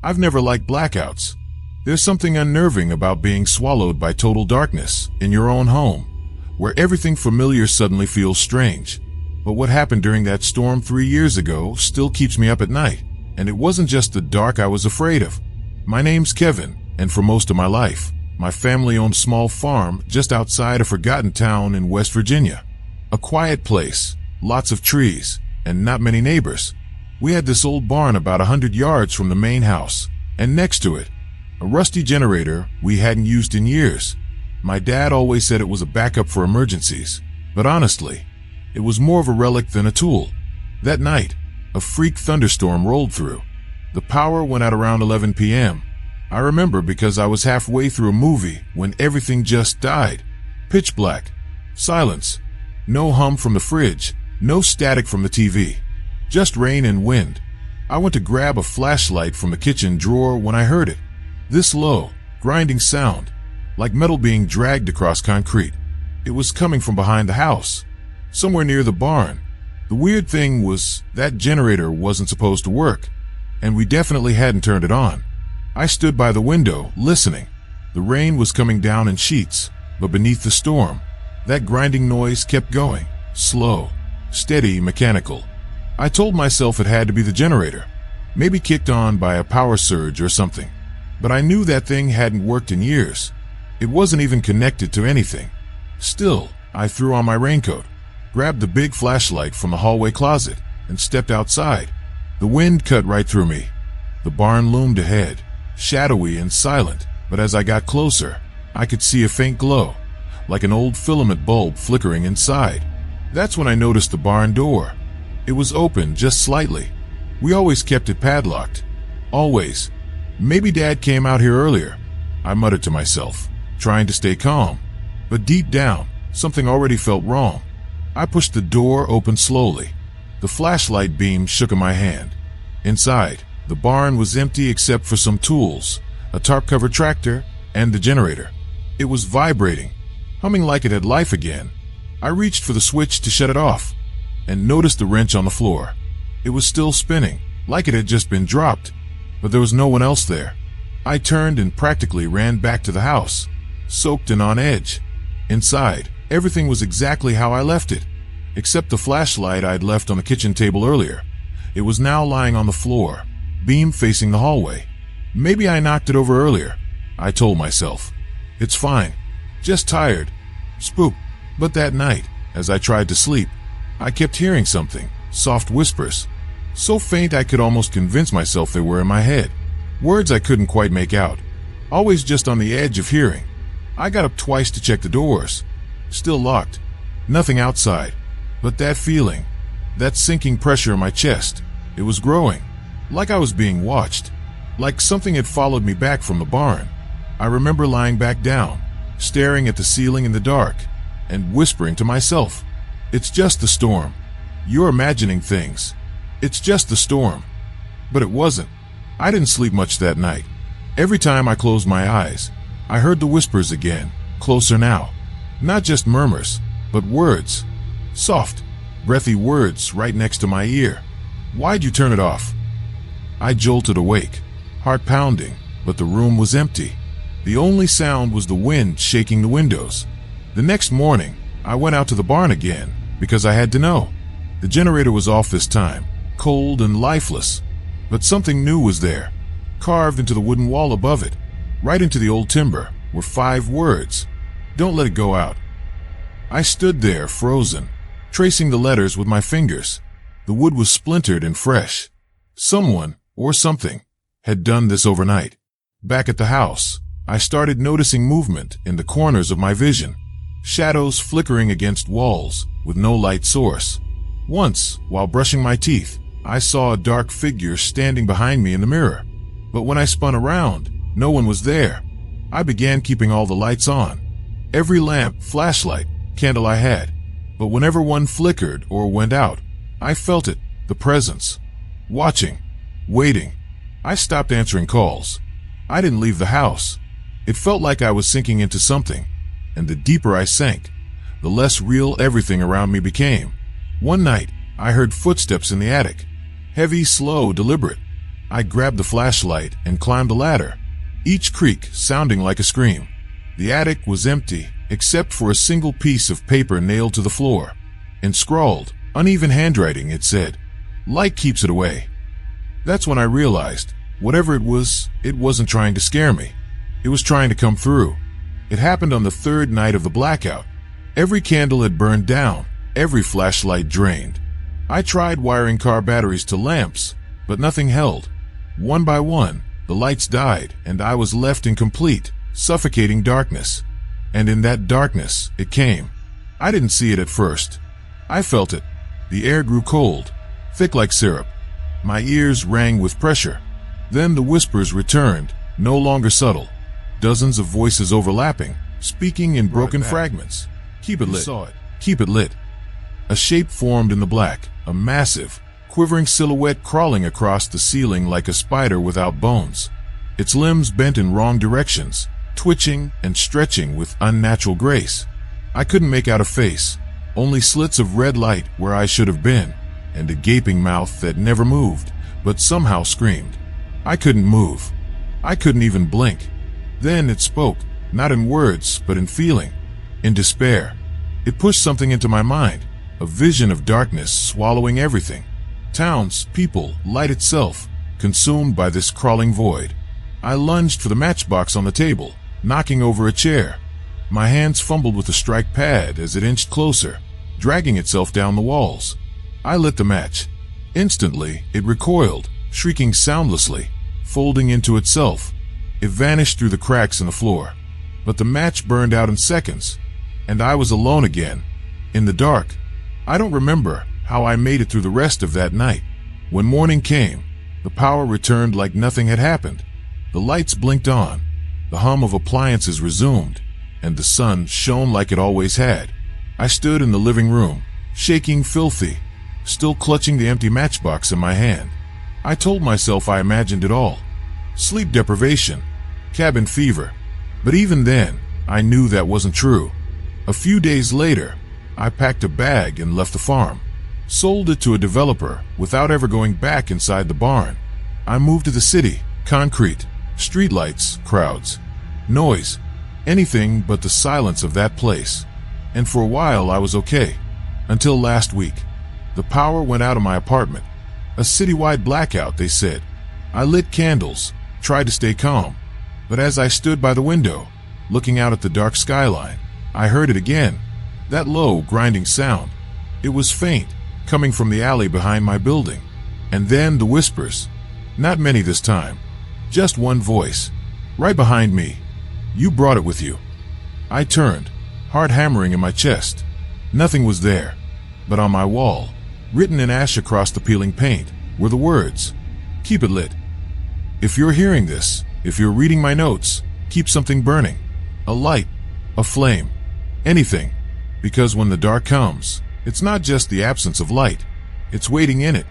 I've never liked blackouts. There's something unnerving about being swallowed by total darkness in your own home, where everything familiar suddenly feels strange. But what happened during that storm 3 years ago still keeps me up at night, and it wasn't just the dark I was afraid of. My name's Kevin, and for most of my life, my family owned a small farm just outside a forgotten town in West Virginia. A quiet place, lots of trees, and not many neighbors. We had this old barn about 100 yards from the main house, and next to it, a rusty generator we hadn't used in years. My dad always said it was a backup for emergencies, but honestly, it was more of a relic than a tool. That night, a freak thunderstorm rolled through. The power went out around 11 p.m. I remember because I was halfway through a movie when everything just died. Pitch black. Silence. No hum from the fridge. No static from the TV. Just rain and wind. I went to grab a flashlight from the kitchen drawer when I heard it. This low, grinding sound, like metal being dragged across concrete. It was coming from behind the house, somewhere near the barn. The weird thing was that generator wasn't supposed to work, and we definitely hadn't turned it on. I stood by the window, listening. The rain was coming down in sheets, but beneath the storm, that grinding noise kept going, slow, steady, mechanical. I told myself it had to be the generator, maybe kicked on by a power surge or something. But I knew that thing hadn't worked in years. It wasn't even connected to anything. Still, I threw on my raincoat, grabbed the big flashlight from the hallway closet, and stepped outside. The wind cut right through me. The barn loomed ahead, shadowy and silent, but as I got closer, I could see a faint glow, like an old filament bulb flickering inside. That's when I noticed the barn door. It was open just slightly. We always kept it padlocked. Always. Maybe Dad came out here earlier, I muttered to myself, trying to stay calm. But deep down, something already felt wrong. I pushed the door open slowly. The flashlight beam shook in my hand. Inside, the barn was empty except for some tools, a tarp-covered tractor, and the generator. It was vibrating, humming like it had life again. I reached for the switch to shut it off, and noticed the wrench on the floor. It was still spinning, like it had just been dropped, but there was no one else there. I turned and practically ran back to the house, soaked and on edge. Inside, everything was exactly how I left it, except the flashlight I'd left on the kitchen table earlier. It was now lying on the floor, beam facing the hallway. Maybe I knocked it over earlier, I told myself. It's fine. Just tired. Spooked. But that night, as I tried to sleep, I kept hearing something, soft whispers. So faint I could almost convince myself they were in my head. Words I couldn't quite make out. Always just on the edge of hearing. I got up twice to check the doors. Still locked. Nothing outside. But that feeling, that sinking pressure in my chest, it was growing. Like I was being watched. Like something had followed me back from the barn. I remember lying back down, staring at the ceiling in the dark, and whispering to myself, "It's just the storm. You're imagining things. It's just the storm." But it wasn't. I didn't sleep much that night. Every time I closed my eyes, I heard the whispers again, closer now. Not just murmurs, but words. Soft, breathy words right next to my ear. "Why'd you turn it off?" I jolted awake, heart pounding, but the room was empty. The only sound was the wind shaking the windows. The next morning, I went out to the barn again, because I had to know. The generator was off this time, cold and lifeless. But something new was there. Carved into the wooden wall above it, right into the old timber, were 5 words. "Don't let it go out." I stood there, frozen, tracing the letters with my fingers. The wood was splintered and fresh. Someone, or something, had done this overnight. Back at the house, I started noticing movement in the corners of my vision. Shadows flickering against walls, with no light source. Once, while brushing my teeth, I saw a dark figure standing behind me in the mirror. But when I spun around, no one was there. I began keeping all the lights on. Every lamp, flashlight, candle I had. But whenever one flickered or went out, I felt it, the presence. Watching. Waiting. I stopped answering calls. I didn't leave the house. It felt like I was sinking into something. And the deeper I sank, the less real everything around me became. One night, I heard footsteps in the attic. Heavy, slow, deliberate. I grabbed the flashlight and climbed the ladder, each creak sounding like a scream. The attic was empty, except for a single piece of paper nailed to the floor. In scrawled, uneven handwriting it said, "Light keeps it away." That's when I realized, whatever it wasn't trying to scare me. It was trying to come through. It happened on the third night of the blackout. Every candle had burned down, every flashlight drained. I tried wiring car batteries to lamps, but nothing held. One by one, the lights died, and I was left in complete, suffocating darkness. And in that darkness, it came. I didn't see it at first. I felt it. The air grew cold, thick like syrup. My ears rang with pressure. Then the whispers returned, no longer subtle. Dozens of voices overlapping, speaking in broken fragments. "Keep it lit. Keep it lit." A shape formed in the black, a massive, quivering silhouette crawling across the ceiling like a spider without bones. Its limbs bent in wrong directions, twitching and stretching with unnatural grace. I couldn't make out a face, only slits of red light where I should have been, and a gaping mouth that never moved, but somehow screamed. I couldn't move. I couldn't even blink. Then it spoke, not in words, but in feeling, in despair. It pushed something into my mind, a vision of darkness swallowing everything. Towns, people, light itself, consumed by this crawling void. I lunged for the matchbox on the table, knocking over a chair. My hands fumbled with the strike pad as it inched closer, dragging itself down the walls. I lit the match. Instantly, it recoiled, shrieking soundlessly, folding into itself. It vanished through the cracks in the floor. But the match burned out in seconds, and I was alone again, in the dark. I don't remember how I made it through the rest of that night. When morning came, the power returned like nothing had happened. The lights blinked on, the hum of appliances resumed, and the sun shone like it always had. I stood in the living room, shaking filthy, still clutching the empty matchbox in my hand. I told myself I imagined it all. Sleep deprivation, cabin fever. But even then, I knew that wasn't true. A few days later, I packed a bag and left the farm. Sold it to a developer without ever going back inside the barn. I moved to the city, concrete, streetlights, crowds, noise, anything but the silence of that place. And for a while I was okay. Until last week. The power went out of my apartment. A citywide blackout, they said. I lit candles, tried to stay calm. But as I stood by the window, looking out at the dark skyline, I heard it again. That low, grinding sound. It was faint, coming from the alley behind my building. And then the whispers. Not many this time. Just one voice. Right behind me. "You brought it with you." I turned, heart hammering in my chest. Nothing was there. But on my wall, written in ash across the peeling paint, were the words, "Keep it lit." If you're hearing this, if you're reading my notes, keep something burning. A light, a flame, anything. Because when the dark comes, it's not just the absence of light, it's waiting in it.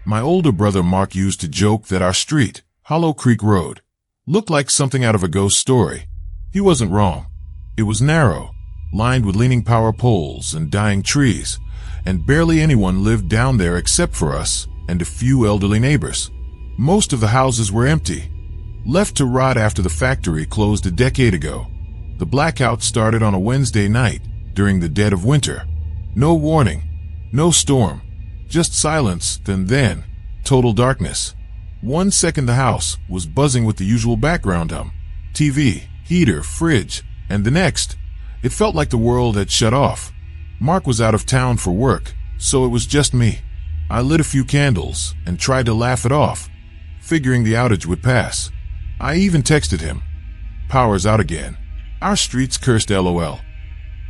My older brother Mark used to joke that our street, Hollow Creek Road, looked like something out of a ghost story. He wasn't wrong. It was narrow, lined with leaning power poles and dying trees, and barely anyone lived down there except for us and a few elderly neighbors. Most of the houses were empty, left to rot after the factory closed a decade ago. The blackout started on a Wednesday night during the dead of winter. No warning, no storm, just silence, then total darkness. 1 second the house was buzzing with the usual background hum, TV, heater, fridge, and the next, it felt like the world had shut off. Mark was out of town for work, so it was just me. I lit a few candles and tried to laugh it off, figuring the outage would pass. I even texted him. "Power's out again. Our street's cursed, LOL."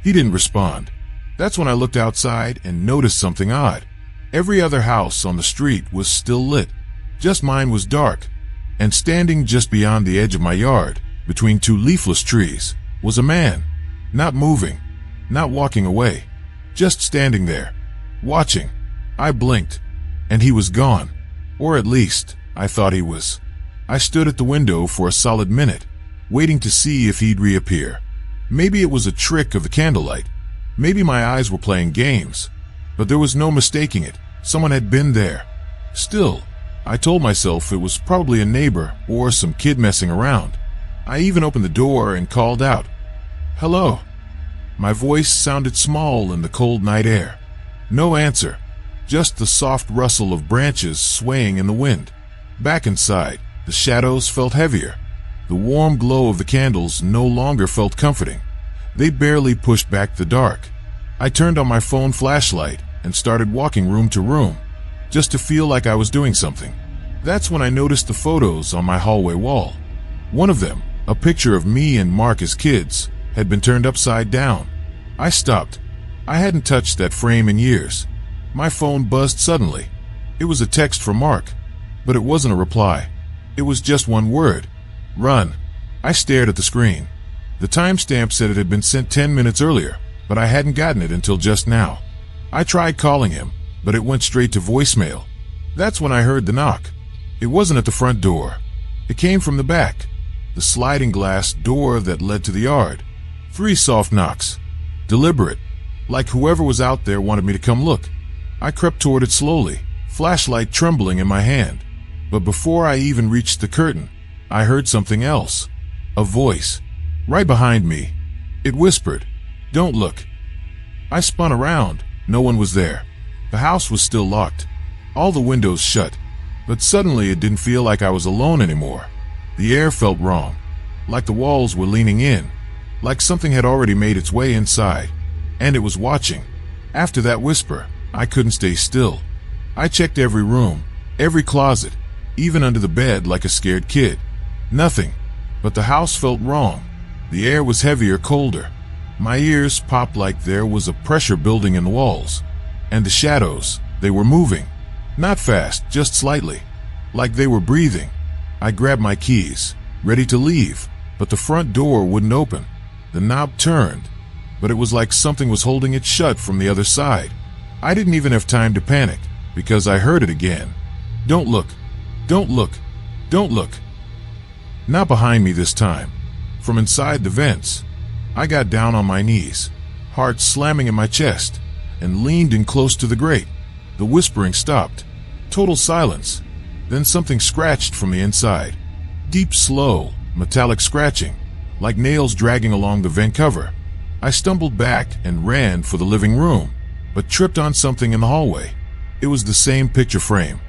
He didn't respond. That's when I looked outside and noticed something odd. Every other house on the street was still lit. Just mine was dark. And standing just beyond the edge of my yard, between two leafless trees, was a man. Not moving, not walking away, just standing there, watching. I blinked, and he was gone. Or at least, I thought he was. I stood at the window for a solid minute, waiting to see if he'd reappear. Maybe it was a trick of the candlelight. Maybe my eyes were playing games. But there was no mistaking it. Someone had been there. Still, I told myself it was probably a neighbor or some kid messing around. I even opened the door and called out, "Hello." My voice sounded small in the cold night air. No answer, just the soft rustle of branches swaying in the wind. Back inside, the shadows felt heavier. The warm glow of the candles no longer felt comforting. They barely pushed back the dark. I turned on my phone flashlight and started walking room to room, just to feel like I was doing something. That's when I noticed the photos on my hallway wall. One of them, a picture of me and Mark as kids, had been turned upside down. I stopped. I hadn't touched that frame in years. My phone buzzed suddenly. It was a text from Mark, but it wasn't a reply. It was just one word: run. I stared at the screen. The timestamp said it had been sent 10 minutes earlier, but I hadn't gotten it until just now. I tried calling him, but it went straight to voicemail. That's when I heard the knock. It wasn't at the front door. It came from the back, the sliding glass door that led to the yard. 3 soft knocks, deliberate, like whoever was out there wanted me to come look. I crept toward it slowly, flashlight trembling in my hand. But before I even reached the curtain, I heard something else. A voice, right behind me. It whispered, "Don't look." I spun around. No one was there. The house was still locked, all the windows shut. But suddenly it didn't feel like I was alone anymore. The air felt wrong, like the walls were leaning in, like something had already made its way inside, and it was watching. After that whisper, I couldn't stay still. I checked every room, every closet, even under the bed like a scared kid. Nothing. But the house felt wrong. The air was heavier, colder. My ears popped like there was a pressure building in the walls. And the shadows, they were moving. Not fast, just slightly. Like they were breathing. I grabbed my keys, ready to leave, but the front door wouldn't open. The knob turned, but it was like something was holding it shut from the other side. I didn't even have time to panic, because I heard it again. "Don't look. Don't look. Don't look." Not behind me this time. From inside the vents. I got down on my knees, heart slamming in my chest, and leaned in close to the grate. The whispering stopped. Total silence. Then something scratched from the inside. Deep, slow, metallic scratching, like nails dragging along the vent cover. I stumbled back and ran for the living room, but tripped on something in the hallway. It was the same picture frame.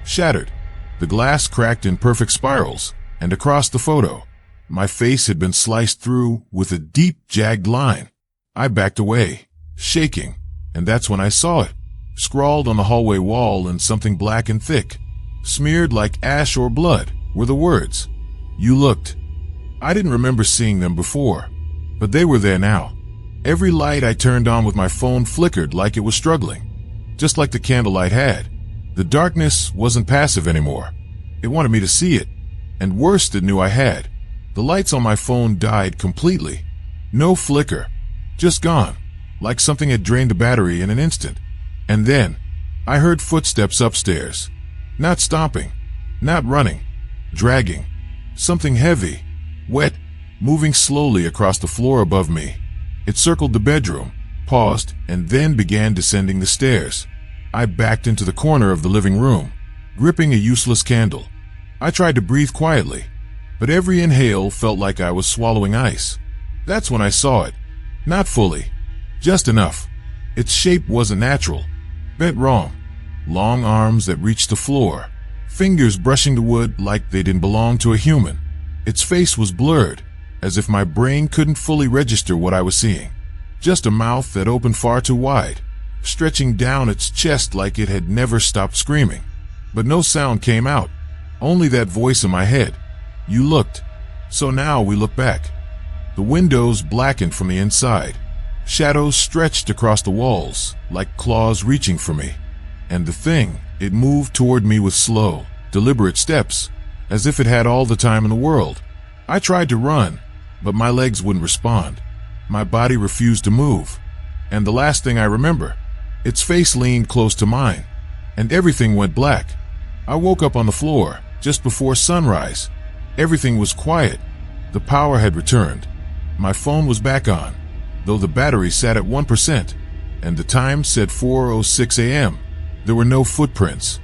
Shattered. The glass cracked in perfect spirals, and across the photo, my face had been sliced through with a deep, jagged line. I backed away, shaking, and that's when I saw it. Scrawled on the hallway wall in something black and thick, smeared like ash or blood, were the words, "You looked." I didn't remember seeing them before, but they were there now. Every light I turned on with my phone flickered like it was struggling, just like the candlelight had. The darkness wasn't passive anymore. It wanted me to see it, and worse, it knew I had. The lights on my phone died completely. No flicker, just gone, like something had drained the battery in an instant. And then, I heard footsteps upstairs. Not stomping, not running, dragging. Something heavy, wet, moving slowly across the floor above me. It circled the bedroom, paused, and then began descending the stairs. I backed into the corner of the living room, gripping a useless candle. I tried to breathe quietly, but every inhale felt like I was swallowing ice. That's when I saw it. Not fully, just enough. Its shape wasn't natural, bent wrong. Long arms that reached the floor, fingers brushing the wood like they didn't belong to a human. Its face was blurred, as if my brain couldn't fully register what I was seeing. Just a mouth that opened far too wide, stretching down its chest like it had never stopped screaming. But no sound came out, only that voice in my head. "You looked." So now we look back. The windows blackened from the inside. Shadows stretched across the walls, like claws reaching for me. And the thing, it moved toward me with slow, deliberate steps, as if it had all the time in the world. I tried to run, but my legs wouldn't respond. My body refused to move. And the last thing I remember, its face leaned close to mine, and everything went black. I woke up on the floor, just before sunrise. Everything was quiet. The power had returned. My phone was back on, though the battery sat at 1%, and the time said 4:06 a.m. There were no footprints,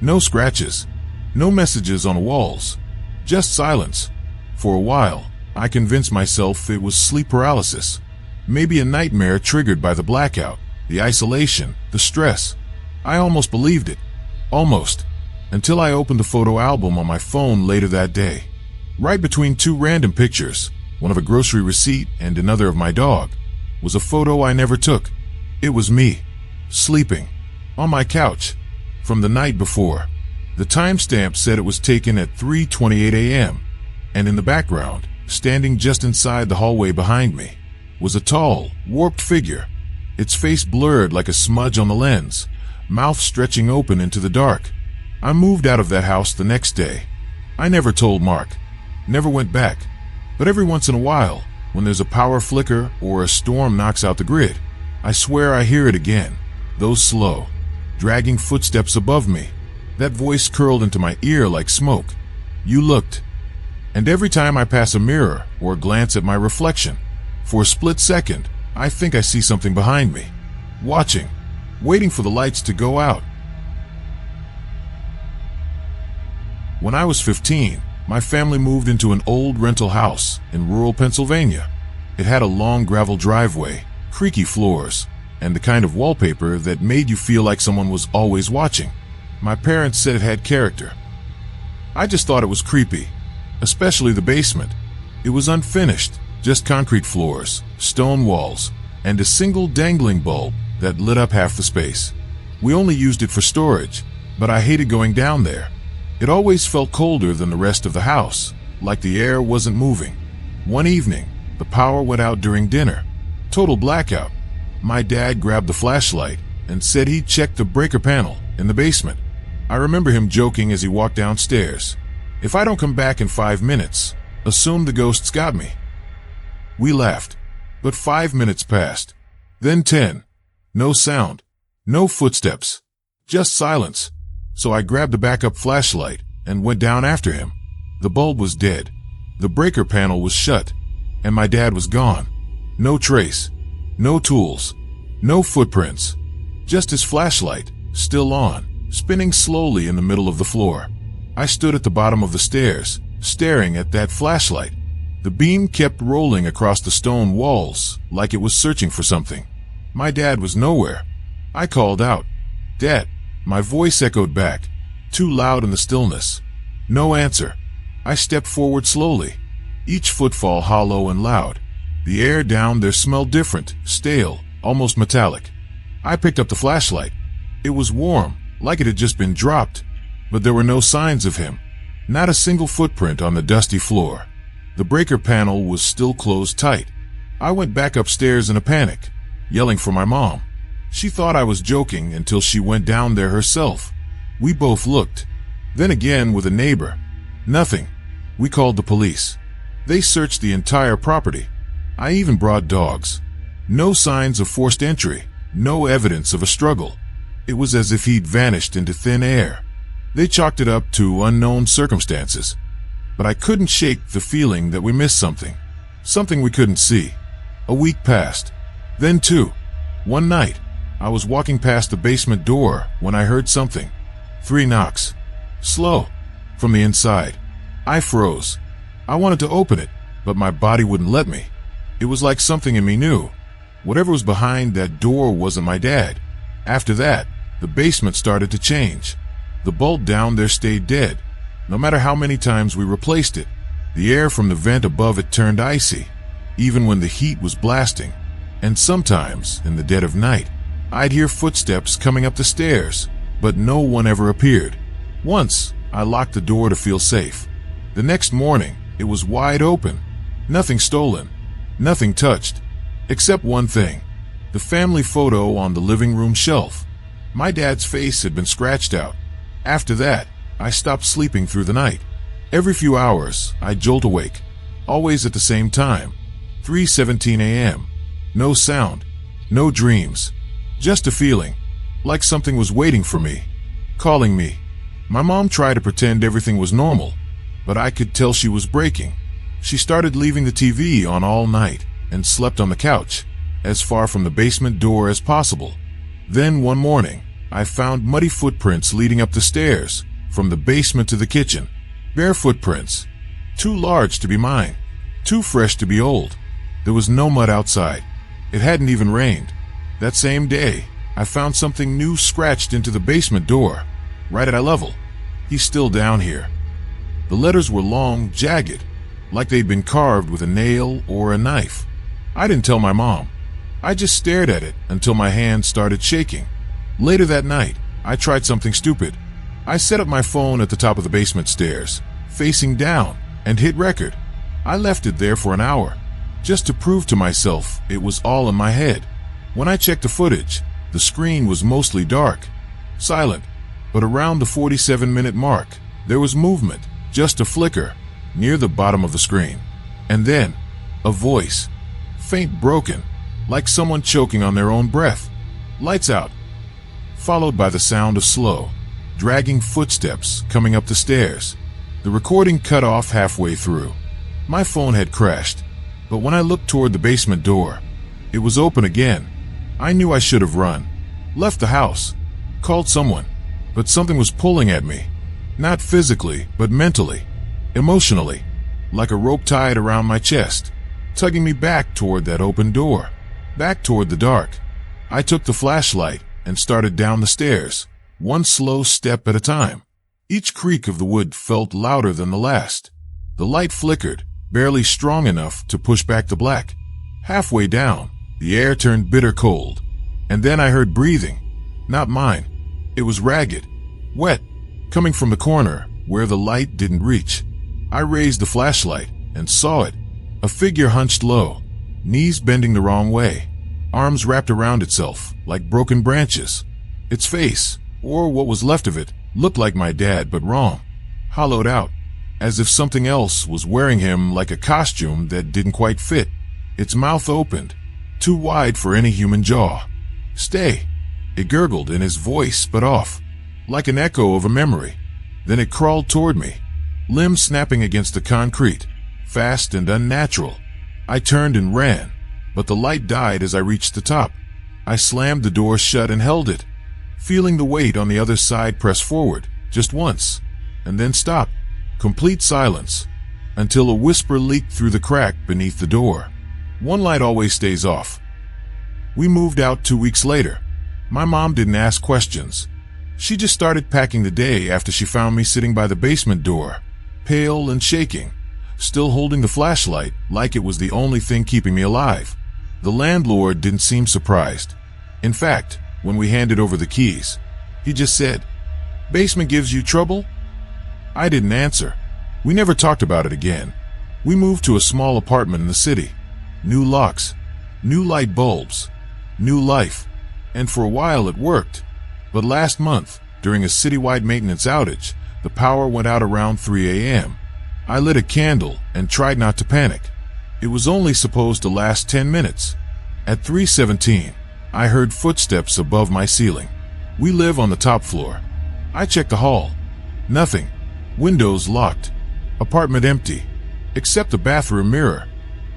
no scratches, no messages on the walls, just silence. For a while, I convinced myself it was sleep paralysis, maybe a nightmare triggered by the blackout, the isolation, the stress. I almost believed it, almost, until I opened a photo album on my phone later that day. Right between two random pictures, one of a grocery receipt and another of my dog, was a photo I never took. It was me, sleeping, on my couch, from the night before. The timestamp said it was taken at 3:28 a.m., and in the background, standing just inside the hallway behind me, was a tall, warped figure, its face blurred like a smudge on the lens, mouth stretching open into the dark. I moved out of that house the next day. I never told Mark, never went back, but every once in a while, when there's a power flicker or a storm knocks out the grid, I swear I hear it again, those slow, dragging footsteps above me, that voice curled into my ear like smoke. You looked. And every time I pass a mirror or glance at my reflection, for a split second, I think I see something behind me, watching, waiting for the lights to go out. When I was 15, my family moved into an old rental house in rural Pennsylvania. It had a long gravel driveway, creaky floors, and the kind of wallpaper that made you feel like someone was always watching. My parents said it had character. I just thought it was creepy, especially the basement. It was unfinished, just concrete floors, stone walls, and a single dangling bulb that lit up half the space. We only used it for storage, but I hated going down there. It always felt colder than the rest of the house, like the air wasn't moving. One evening, the power went out during dinner. Total blackout. My dad grabbed the flashlight and said he'd check the breaker panel in the basement. I remember him joking as he walked downstairs. If I don't come back in 5 minutes, assume the ghosts got me. We laughed, but 5 minutes passed. Then 10. No sound, no footsteps, just silence. So I grabbed a backup flashlight and went down after him. The bulb was dead. The breaker panel was shut, and my dad was gone. No trace, no tools, no footprints, just his flashlight, still on, spinning slowly in the middle of the floor. I stood at the bottom of the stairs, staring at that flashlight. The beam kept rolling across the stone walls like it was searching for something. My dad was nowhere. I called out, "Dad." My voice echoed back, too loud in the stillness. No answer. I stepped forward slowly, each footfall hollow and loud. The air down there smelled different, stale, almost metallic. I picked up the flashlight. It was warm, like it had just been dropped, but there were no signs of him. Not a single footprint on the dusty floor. The breaker panel was still closed tight. I went back upstairs in a panic, yelling for my mom. She thought I was joking until she went down there herself. We both looked. Then again with a neighbor. Nothing. We called the police. They searched the entire property. I even brought dogs. No signs of forced entry. No evidence of a struggle. It was as if he'd vanished into thin air. They chalked it up to unknown circumstances. But I couldn't shake the feeling that we missed something. Something we couldn't see. A week passed. Then 2. One night, I was walking past the basement door when I heard something. 3 knocks. Slow. From the inside. I froze. I wanted to open it, but my body wouldn't let me. It was like something in me knew. Whatever was behind that door wasn't my dad. After that, the basement started to change. The bulb down there stayed dead. No matter how many times we replaced it, the air from the vent above it turned icy, even when the heat was blasting. And sometimes, in the dead of night, I'd hear footsteps coming up the stairs, but no one ever appeared. Once, I locked the door to feel safe. The next morning, it was wide open. Nothing stolen. Nothing touched. Except one thing. The family photo on the living room shelf. My dad's face had been scratched out. After that, I stopped sleeping through the night. Every few hours, I'd jolt awake. Always at the same time. 3:17 a.m. No sound. No dreams. Just a feeling, like something was waiting for me, calling me. My mom tried to pretend everything was normal, but I could tell she was breaking. She started leaving the TV on all night and slept on the couch, as far from the basement door as possible. Then one morning, I found muddy footprints leading up the stairs, from the basement to the kitchen. Bare footprints. Too large to be mine. Too fresh to be old. There was no mud outside. It hadn't even rained. That same day, I found something new scratched into the basement door, right at eye level. He's still down here. The letters were long, jagged, like they'd been carved with a nail or a knife. I didn't tell my mom. I just stared at it until my hand started shaking. Later that night, I tried something stupid. I set up my phone at the top of the basement stairs, facing down, and hit record. I left it there for an hour, just to prove to myself it was all in my head. When I checked the footage, the screen was mostly dark, silent, but around the 47-minute mark, there was movement, just a flicker, near the bottom of the screen. And then, a voice, faint, broken, like someone choking on their own breath. Lights out. Followed by the sound of slow, dragging footsteps coming up the stairs. The recording cut off halfway through. My phone had crashed, but when I looked toward the basement door, it was open again. I knew I should have run, left the house, called someone, but something was pulling at me. Not physically, but mentally, emotionally, like a rope tied around my chest, tugging me back toward that open door, back toward the dark. I took the flashlight and started down the stairs, one slow step at a time. Each creak of the wood felt louder than the last. The light flickered, barely strong enough to push back the black. Halfway down, the air turned bitter cold, and then I heard breathing. Not mine. It was ragged, wet, coming from the corner where the light didn't reach. I raised the flashlight and saw it. A figure hunched low, knees bending the wrong way, arms wrapped around itself like broken branches. Its face, or what was left of it, looked like my dad, but wrong, hollowed out, as if something else was wearing him like a costume that didn't quite fit. Its mouth opened, too wide for any human jaw. "Stay," it gurgled, and his voice sped off, like an echo of a memory. Then it crawled toward me, limbs snapping against the concrete, fast and unnatural. I turned and ran, but the light died as I reached the top. I slammed the door shut and held it, feeling the weight on the other side press forward, just once, and then stop. Complete silence, until a whisper leaked through the crack beneath the door. "One light always stays off." We moved out 2 weeks later. My mom didn't ask questions. She just started packing the day after she found me sitting by the basement door, pale and shaking, still holding the flashlight like it was the only thing keeping me alive. The landlord didn't seem surprised. In fact, when we handed over the keys, he just said, "Basement gives you trouble?" I didn't answer. We never talked about it again. We moved to a small apartment in the city. New locks, new light bulbs, new life. And for a while it worked. But last month, during a citywide maintenance outage, the power went out around 3 a.m. I lit a candle and tried not to panic. It was only supposed to last 10 minutes. At 3:17, I heard footsteps above my ceiling. We live on the top floor. I checked the hall. Nothing. Windows locked. Apartment empty, except the bathroom mirror.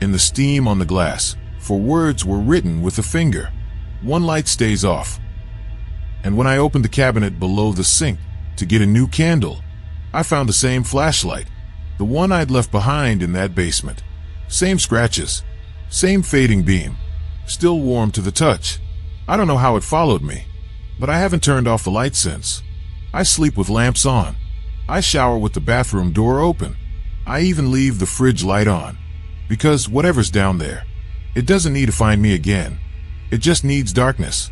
In the steam on the glass, for words were written with a finger. "One light stays off." And when I opened the cabinet below the sink to get a new candle, I found the same flashlight, the one I'd left behind in that basement. Same scratches, same fading beam, still warm to the touch. I don't know how it followed me, but I haven't turned off the light since. I sleep with lamps on. I shower with the bathroom door open. I even leave the fridge light on, because whatever's down there, it doesn't need to find me again. It just needs darkness.